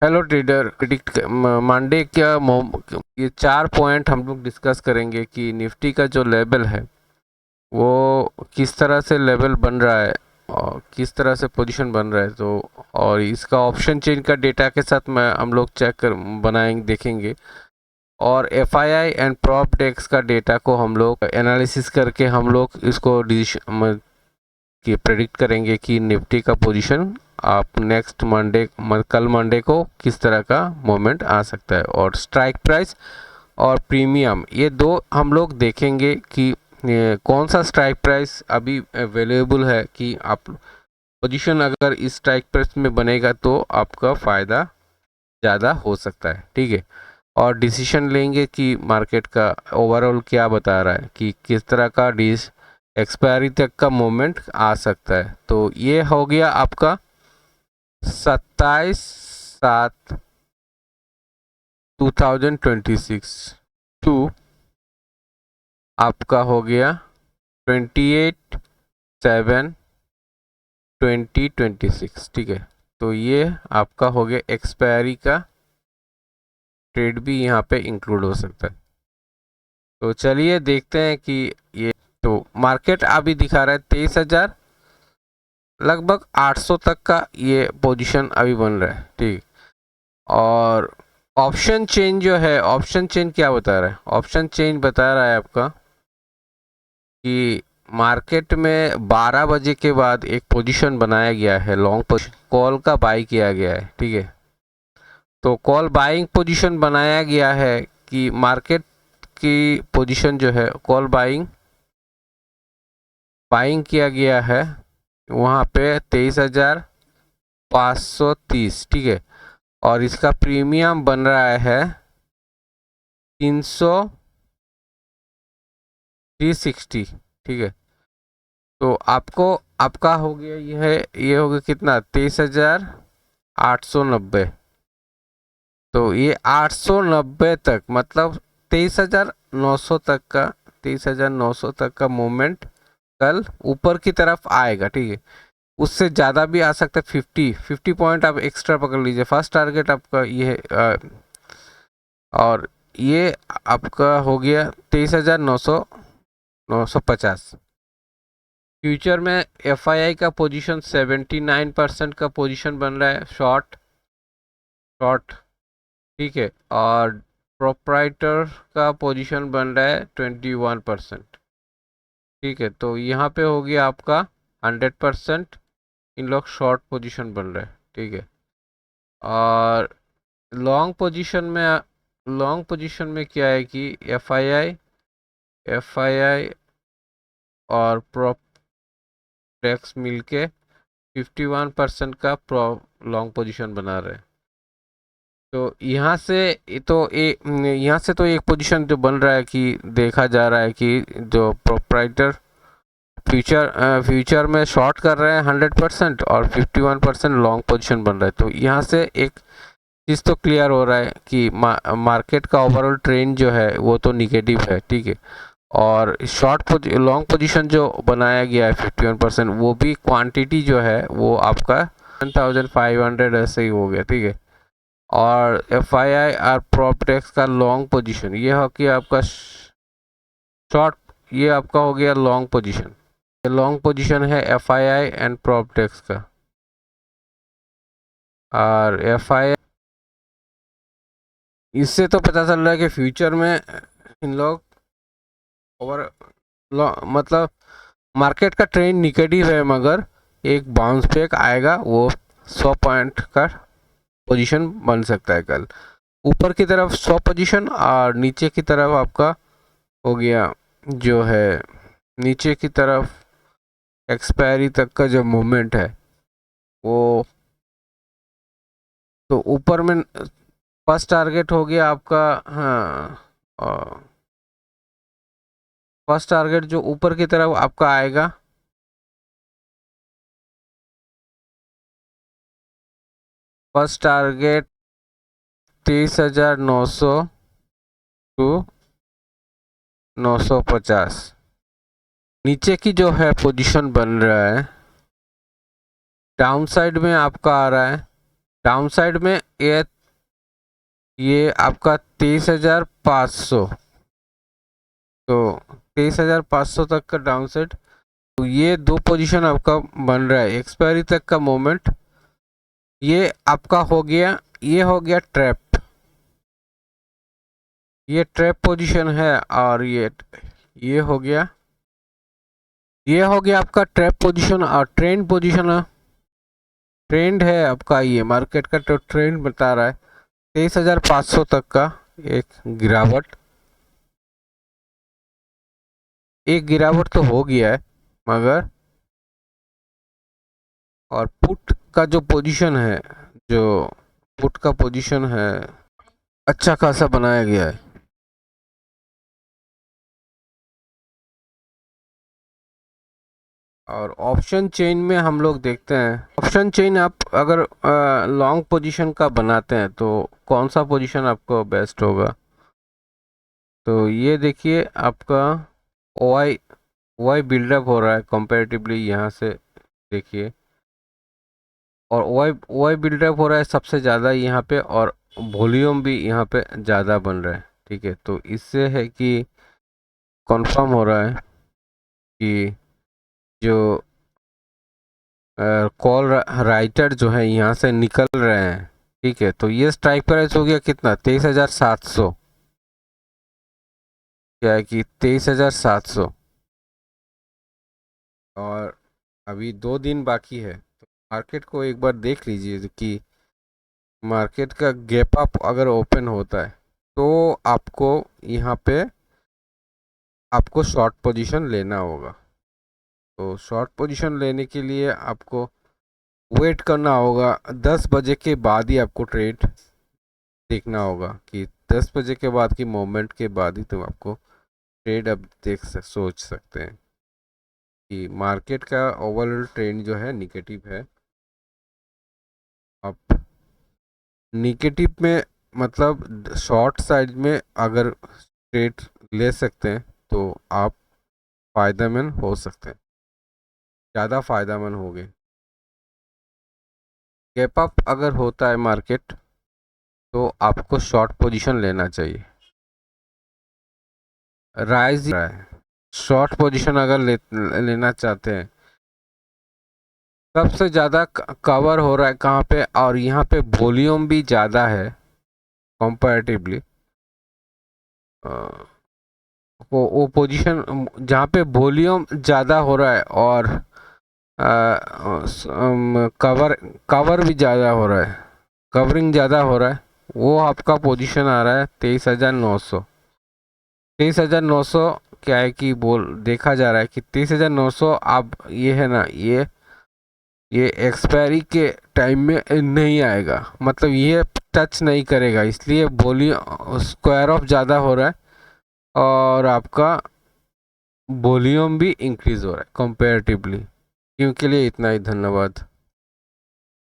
Hello trader, predict Monday ये 4 point हम लोग डिस्कस करेंगे कि निफ्टी का जो लेवल है वो किस तरह से लेवल बन रहा है और किस तरह से पोजीशन बन रहा है। तो और इसका ऑप्शन चेन का डेटा के साथ मैं हम लोग चेक कर बनाएंगे देखेंगे, और एफआईआई एंड प्रॉप डेक्स का डेटा को हम लोग एनालिसिस करके हम लोग इसको डिसीजन कि प्रेडिक्ट करेंगे कि निफ्टी का पोजीशन आप नेक्स्ट मंडे कल मंडे को किस तरह का मोमेंट आ सकता है। और स्ट्राइक प्राइस और प्रीमियम ये दो हम लोग देखेंगे कि कौन सा स्ट्राइक प्राइस अभी अवेलेबल है कि आप पोजीशन अगर इस स्ट्राइक प्राइस में बनेगा तो आपका फ़ायदा ज़्यादा हो सकता है। ठीक है, और डिसीजन लेंगे कि मार्केट का ओवरऑल क्या बता रहा है कि किस तरह का एक्सपायरी तक का मोमेंट आ सकता है। तो ये हो गया आपका 27/7/2026 टू आपका हो गया 28/7/2026। ठीक है, तो ये आपका हो गया एक्सपायरी का ट्रेड भी यहाँ पे इंक्लूड हो सकता है। तो चलिए देखते हैं कि ये तो मार्केट अभी दिखा रहा है 23,000 लगभग 800 तक का ये पोजीशन अभी बन रहा है। ठीक, और ऑप्शन चेन जो है, ऑप्शन चेन क्या बता रहा है? ऑप्शन चेन बता रहा है आपका कि मार्केट में 12 बजे के बाद एक पोजीशन बनाया गया है, लॉन्ग पोजीशन कॉल का बाई किया गया है। ठीक है, तो कॉल बाइंग पोजीशन बनाया गया है कि मार्केट की पोजीशन जो है कॉल बाइंग किया गया है वहाँ पे 23,530। ठीक है, और इसका प्रीमियम बन रहा है 360। ठीक है, तो आपको आपका हो गया ये हो गया कितना 23,890। तो ये 890 तक मतलब 23,900 तक का 23,900 तक का मूवमेंट कल ऊपर की तरफ आएगा। ठीक है, उससे ज़्यादा भी आ सकता है। 50 पॉइंट आप एक्स्ट्रा पकड़ लीजिए। फर्स्ट टारगेट आपका ये है और ये आपका हो गया 23,950। फ्यूचर में एफआईआई का पोजीशन 79% का पोजीशन बन रहा है शॉर्ट शॉर्ट। ठीक है, और प्रोप्राइटर का पोजीशन बन रहा है 21%। ठीक है, तो यहाँ पे हो गया आपका 100% इन लोग शॉर्ट पोजीशन बन रहे हैं। ठीक है, और लॉन्ग पोजीशन में क्या है कि एफआईआई और प्रोप्टेक्स मिलके 51% का लॉन्ग पोजीशन बना रहे हैं। तो यहाँ से तो एक पोजीशन जो बन रहा है कि देखा जा रहा है कि जो प्रोप्राइटर फ्यूचर में शॉर्ट कर रहे हैं 100% और 51% लॉन्ग पोजीशन बन रहा है। तो यहाँ से एक चीज़ तो क्लियर हो रहा है कि मार्केट का ओवरऑल ट्रेंड जो है वो तो निगेटिव है। ठीक है, और लॉन्ग पोजीशन जो बनाया गया है 51% वो भी क्वांटिटी जो है वो आपका 1,500 ऐसे ही हो गया। ठीक है, और एफआईआई और प्रॉपटेक्स का लॉन्ग पोजीशन ये हो कि आपका शॉर्ट, ये आपका हो गया लॉन्ग पोजीशन। ये लॉन्ग पोजीशन है एफआईआई एंड प्रॉपटेक्स का। और एफआईआई इससे तो पता चल रहा है कि फ्यूचर में इन लोग ओवर मतलब मार्केट का ट्रेंड निगेटिव है, मगर एक बाउंस बैक आएगा, वो 100 पॉइंट का पोजीशन बन सकता है कल। ऊपर की तरफ 100 पोजीशन और नीचे की तरफ आपका हो गया जो है नीचे की तरफ एक्सपायरी तक का जो मूवमेंट है वो, तो ऊपर में फर्स्ट टारगेट हो गया आपका। हाँ, फर्स्ट टारगेट जो ऊपर की तरफ आपका आएगा फर्स्ट टारगेट 23,900 टू 950। नीचे की जो है पोजीशन बन रहा है डाउन साइड में आपका आ रहा है डाउन साइड में ये आपका 23,500, तो 23,500 तक का डाउन साइड। तो ये दो पोजीशन आपका बन रहा है एक्सपायरी तक का मोमेंट। ये आपका हो गया, ये हो गया ट्रैप, ये ट्रैप पोजीशन है। और ये हो गया, ये हो गया आपका ट्रैप पोजीशन। और ट्रेंड पोजीशन है, ट्रेंड है आपका, ये मार्केट का तो ट्रेंड बता रहा है 23,500 तक का एक गिरावट। एक गिरावट तो हो गया है मगर, और पुट का जो पोजीशन है, जो पुट का पोजीशन है अच्छा खासा बनाया गया है। और ऑप्शन चेन में हम लोग देखते हैं, ऑप्शन चेन आप अगर लॉन्ग पोजीशन का बनाते हैं तो कौन सा पोजीशन आपको बेस्ट होगा। तो ये देखिए आपका ओआई ओआई बिल्डअप हो रहा है कंपैरेटिवली, यहाँ से देखिए। और ओआई बिल्डअप हो रहा है सबसे ज़्यादा यहाँ पे, और वॉल्यूम भी यहाँ पे ज़्यादा बन रहा है। ठीक है, तो इससे है कि कंफर्म हो रहा है कि जो कॉल राइटर जो है यहाँ से निकल रहे हैं। ठीक है, तो ये स्ट्राइक प्राइस हो गया कितना, 23,700। क्या है कि 23,700, और अभी 2 दिन बाकी है। तो मार्केट को एक बार देख लीजिए कि मार्केट का गैप अप अगर ओपन होता है तो आपको यहाँ पे आपको शॉर्ट पोजीशन लेना होगा। तो शॉर्ट पोजीशन लेने के लिए आपको वेट करना होगा, 10 बजे के बाद ही आपको ट्रेड देखना होगा कि 10 बजे के बाद की मोमेंट के बाद ही तो आपको ट्रेड अब सोच सकते हैं कि मार्केट का ओवरऑल ट्रेंड जो है निगेटिव है। अब निगेटिव में मतलब शॉर्ट साइड में अगर ट्रेड ले सकते हैं तो आप फायदेमंद हो सकते हैं, ज़्यादा फायदेमंद होंगे। गैप अप अगर होता है मार्केट तो आपको शॉर्ट पोजीशन लेना चाहिए। राइज है, शॉर्ट पोजीशन अगर लेना चाहते हैं, सबसे ज़्यादा कवर हो रहा है कहाँ पे, और यहाँ पे वॉल्यूम भी ज़्यादा है कंपैरेटिवली। वो पोजीशन जहाँ पे वॉल्यूम ज़्यादा हो रहा है और कवर कवर भी ज़्यादा हो रहा है, कवरिंग ज़्यादा हो रहा है, वो आपका पोजीशन आ रहा है 23,900। 23,900 क्या है कि बोल देखा जा रहा है कि 23,900 अब ये है ना, ये एक्सपायरी के टाइम में नहीं आएगा, मतलब ये टच नहीं करेगा, इसलिए वॉल्यूम स्क्वायर ऑफ ज़्यादा हो रहा है और आपका वॉल्यूम भी इंक्रीज हो रहा है कंपैरेटिवली। क्यों के लिए इतना ही, धन्यवाद।